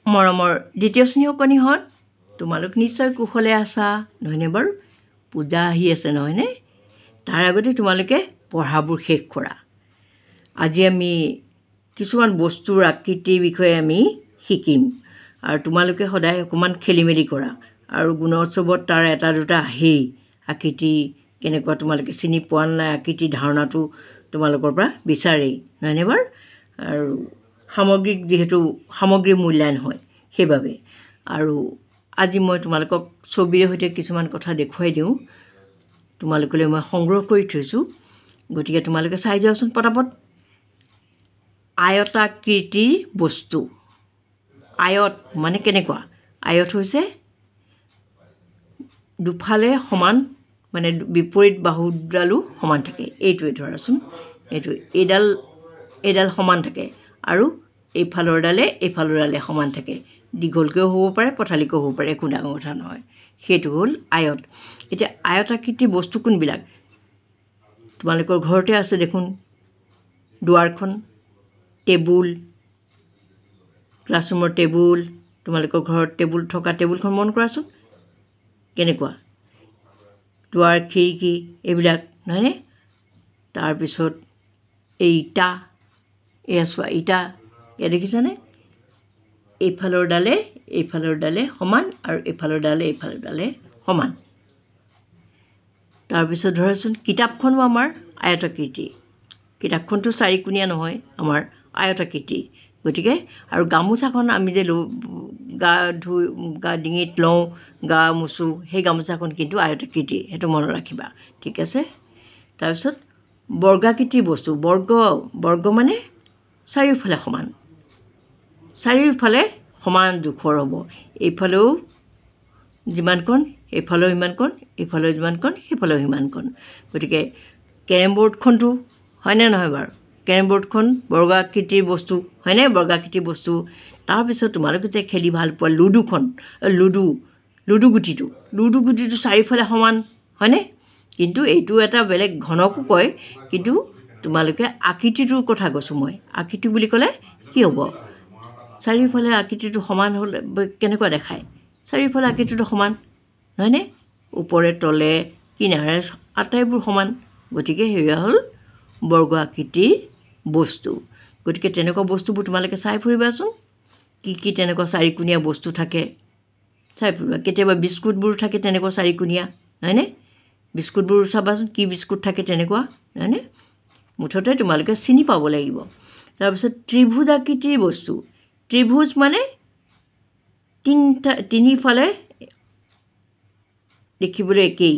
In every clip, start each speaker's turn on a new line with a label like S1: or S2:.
S1: মৰমৰ দ্বিতীয় স্নেহকণীহঁত তোমালোক নিশ্চয় কুশলে আছা নহয়নে বাৰু? পূজা আহি আছে নহয়নে? তাৰ আগতে তোমালোকে পঢ়াবোৰ শেষ কৰা। আজি আমি কিছুমান বস্তুৰ আকৃতিৰ বিষয়ে আমি শিকিম আৰু তোমালোকে সদায় অকণমান খেলি মেলি কৰা আৰু গুণোৎসৱত তাৰ এটা দুটা আহেই। আকৃতি কেনেকুৱা তোমালোকে চিনি পোৱা নাই, আকৃতিৰ ধাৰণাটো তোমালোকৰ পৰা বিচাৰেই নহয়নে বাৰু? আৰু সামগ্ৰিক যিহেতু সামগ্ৰী মূল্যায়ন হয় সেইবাবে। আৰু আজি মই তোমালোকক ছবিৰে সৈতে কিছুমান কথা দেখুৱাই দিওঁ, তোমালোকলৈ মই সংগ্ৰহ কৰি থৈছোঁ। গতিকে তোমালোকে চাই যোৱাচোন পটাপট। আয়তাকৃতিৰ বস্তু। আয়ত মানে কেনেকুৱা? আয়ত হৈছে দুফালে সমান, মানে বিপৰীত বাহুডালো সমান থাকে। এইটোৱে ধৰাচোন, এইটো এইডাল সমান থাকে আৰু এইফালৰ ডালে সমান থাকে। দীঘলকৈও হ'ব পাৰে, পথালিকৈও হ'ব পাৰে, একো ডাঙৰ কথা নহয়। সেইটো হ'ল আয়ত। এতিয়া আয়তাকৃতিৰ বস্তু কোনবিলাক? তোমালোকৰ ঘৰতে আছে দেখোন, দুৱাৰখন, টেবুল, ক্লাছৰুমৰ টেবুল। তোমালোকৰ ঘৰত থকা টেবুলখন মন কৰাচোন কেনেকুৱা? দুৱাৰ, খিৰিকী এইবিলাক নহয়নে? তাৰপিছত এই ইটা, এয়া চোৱা ইটা, এয়া দেখিছানে? এইফালৰ ডালে সমান আৰু এইফালৰ ডালে সমান। তাৰপিছত ধৰাচোন কিতাপখনো আমাৰ আয়তাকৃতি। কিতাপখনটো চাৰিকোণীয়া নহয়, আমাৰ আয়তাকৃতি। গতিকে আৰু গামোচাখন আমি যে গা ডিঙিত লওঁ, গা মোচোঁ, সেই গামোচাখন কিন্তু আয়তাকৃতি, সেইটো মনত ৰাখিবা, ঠিক আছে? তাৰপিছত বৰ্গাকৃতিৰ বস্তু। বৰ্গ মানে চাৰিওফালে সমান, চাৰিওফালে সমান জোখৰ হ'ব। এইফালেও যিমানকণ, এইফালেও সিমানকণ, এইফালেও যিমানকণ, সেইফালেও সিমানকণ। গতিকে কেৰম বৰ্ডখনটো হয়নে নহয় বাৰু? কেৰম বৰ্ডখন বৰ্গাকৃতিৰ বস্তু হয়নে? বৰ্গাকৃতিৰ বস্তু। তাৰপিছত তোমালোকে যে খেলি ভাল পোৱা লুডুখন, লুডু গুটিটো চাৰিওফালে সমান হয়নে? কিন্তু এইটো এটা বেলেগ ঘনকো কয়, কিন্তু তোমালোকে আকৃতিটোৰ কথা কৈছোঁ মই। আকৃতি বুলি ক'লে কি হ'ব? চাৰিওফালে আকৃতিটো সমান হ'লে কেনেকুৱা দেখায়? চাৰিওফালে আকৃতিটো সমান নহয়নে? ওপৰে তলে কিনাৰে আটাইবোৰ সমান। গতিকে সেয়া হ'ল বৰ্গ আকৃতিৰ বস্তু। গতিকে তেনেকুৱা বস্তুবোৰ তোমালোকে চাই ফুৰিবাচোন, কি তেনেকুৱা চাৰিকোণীয়া বস্তু থাকে চাই ফুৰিবা। কেতিয়াবা বিস্কুটবোৰ থাকে তেনেকুৱা চাৰিকোণীয়া নহয়নে? বিস্কুটবোৰ চাবাচোন, কি বিস্কুট থাকে তেনেকুৱা নহয়নে? মুঠতে তোমালোকে চিনি পাব লাগিব। তাৰপিছত ত্ৰিভুজ আকৃতিৰ বস্তু। ত্ৰিভুজ মানে তিনিফালে দেখিবলৈ একেই,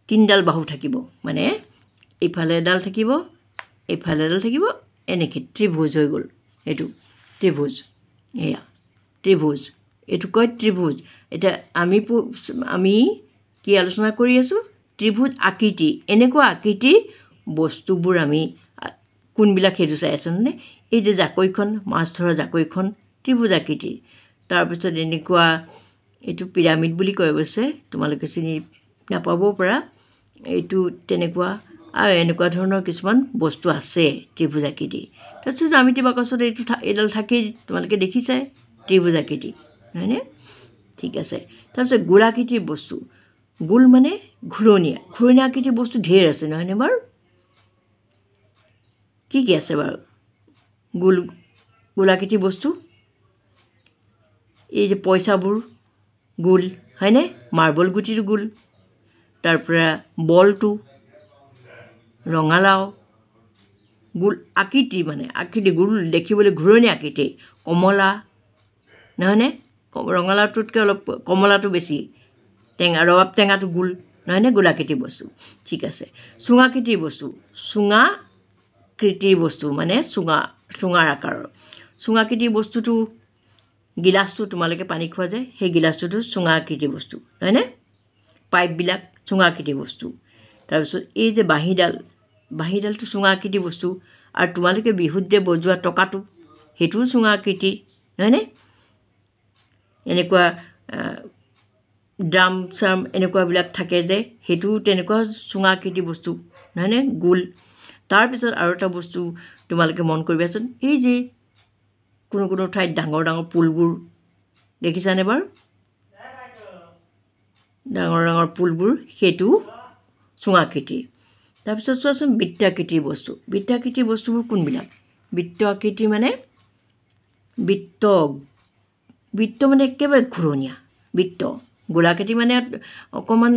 S1: তিনিডাল বাহু থাকিব, মানে এইফালে এডাল থাকিব, এইফালে এডাল থাকিব, এনেকৈ ত্ৰিভুজ হৈ গ'ল। সেইটো ত্ৰিভুজ, এয়া ত্ৰিভুজ, এইটো কয় ত্ৰিভুজ। এতিয়া আমি কি আলোচনা কৰি আছোঁ? ত্ৰিভুজ আকৃতি। এনেকুৱা আকৃতিৰ বস্তুবোৰ আমি কোনবিলাক সেইটো চাই আছোঁ মানে? এই যে জাকৈখন, মাছ ধৰা জাকৈখন ত্ৰিভুজ আকৃতিৰ। তাৰপিছত এনেকুৱা, এইটো পিৰামিড বুলি কয় অৱশ্যে, তোমালোকে চিনি নাপাবও পাৰা। এইটো তেনেকুৱা আৰু এনেকুৱা ধৰণৰ কিছুমান বস্তু আছে ত্ৰিভুজ আকৃতি। তাৰপিছত জ্যামিতি বাকচত এইডাল থাকেই, তোমালোকে দেখিছাই ত্ৰিভুজ আকৃতি নহয়নে? ঠিক আছে। তাৰপিছত গোলাকৃতিৰ বস্তু। গোল মানে ঘূৰণীয়া আকৃতিৰ বস্তু ঢেৰ আছে নহয়নে বাৰু? কি আছে বাৰু গোলাকৃতিৰ বস্তু? এই যে পইচাবোৰ গোল হয়নে? মাৰ্বল গুটিটো গোল। তাৰপৰা বলটো, ৰঙালাও গোল আকৃতি, মানে আকৃতি গোল, দেখিবলৈ ঘূৰণীয়া আকৃতি। কমলা নহয়নে? ৰঙালাওটোতকৈ অলপ কমলাটো বেছি টেঙা, ৰবাব টেঙাটো গোল নহয়নে? গোলাকৃতিৰ বস্তু। ঠিক আছে। চুঙাকৃতিৰ বস্তু। চুঙাকৃতিৰ বস্তু মানে চুঙাৰ আকাৰৰ। চুঙাকৃতিৰ বস্তুটো, গিলাচটো তোমালোকে পানী খোৱা যায়, সেই গিলাচটোতো চুঙাকৃতিৰ বস্তু হয়নে? পাইপবিলাক চুঙাকৃতিৰ বস্তু। তাৰপিছত এই যে বাঁহীডালটো চুঙাকৃতিৰ বস্তু। আৰু তোমালোকে বিহুত যে বজোৱা টকাটো, সেইটোও চুঙাকৃতি নহয়নে? এনেকুৱা ড্ৰাম চাম এনেকুৱাবিলাক থাকে যে, সেইটোও তেনেকুৱা চুঙাকৃতিৰ বস্তু নহয়নে? গোল। তাৰপিছত আৰু এটা বস্তু তোমালোকে মন কৰিবাচোন, এই যে কোনো কোনো ঠাইত ডাঙৰ ডাঙৰ পুলবোৰ দেখিছানে বাৰু ডাঙৰ ডাঙৰ পুলবোৰ সেইটো চুঙাকৃতি তাৰপিছত চোৱাচোন বৃত্তাকৃতিৰ বস্তু বৃত্তাকৃতিৰ বস্তুবোৰ কোনবিলাক বৃত্ত আকৃতি মানে বৃত্ত মানে একেবাৰে ঘূৰণীয়া বৃত্ত গোলাকৃতি মানে অকণমান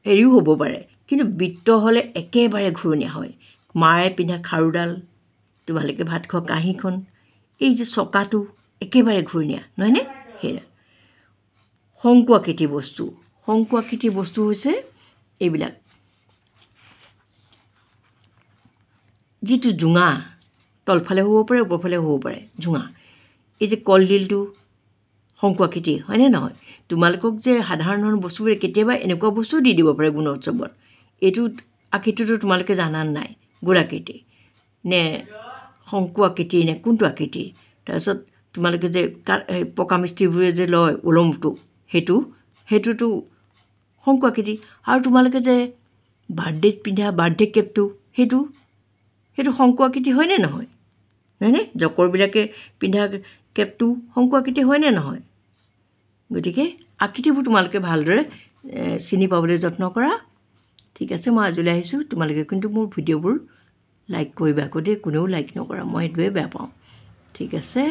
S1: হেৰিও হ'ব পাৰে কিন্তু বৃত্ত হ'লে একেবাৰে ঘূৰণীয়া হয় মায়ে পিন্ধা খাৰুডাল তোমালোকে ভাত খোৱা কাঁহীখন এই যে চকাটো একেবাৰে ঘূৰণীয়া নহয়নে সেয়া শংকু আকৃতিৰ বস্তু হৈছে এইবিলাক যিটো জোঙা তলফালে হ'ব পাৰে ওপৰফালে হ'ব পাৰে জোঙা এই যে কলডিলটো শংকু আকৃতি হয়নে নহয় তোমালোকক যে সাধাৰণ বস্তুবোৰে কেতিয়াবা এনেকুৱা বস্তুও দি দিব পাৰে গুণোৎসৱত এইটো আকৃতিটো তোমালোকে জানা নাই গোলাকৃতি নে শংকু আকৃতি নে কোনটো আকৃতি তাৰপিছত তোমালোকে যে পকা মিস্ত্ৰীবোৰে যে লয় ওলমটো সেইটোতো শংকু আকৃতি আৰু তোমালোকে যে বাৰ্থডেত পিন্ধা বাৰ্থডে কেপটো সেইটো শংকু আকৃতি হয়নে নহয় নহয়নে জকৰবিলাকে পিন্ধা কেপটো শংকু আকৃতি হয়নে নহয় গতিকে আকৃতিবোৰ তোমালোকে ভালদৰে চিনি পাবলৈ যত্ন কৰা ঠিক আছে মই আজিলৈ আহিছোঁ তোমালোকে কিন্তু মোৰ ভিডিঅ'বোৰ লাইক কৰিবা আকৌ দেই কোনেও লাইক নকৰা মই সেইটোৱে বেয়া পাওঁ ঠিক আছে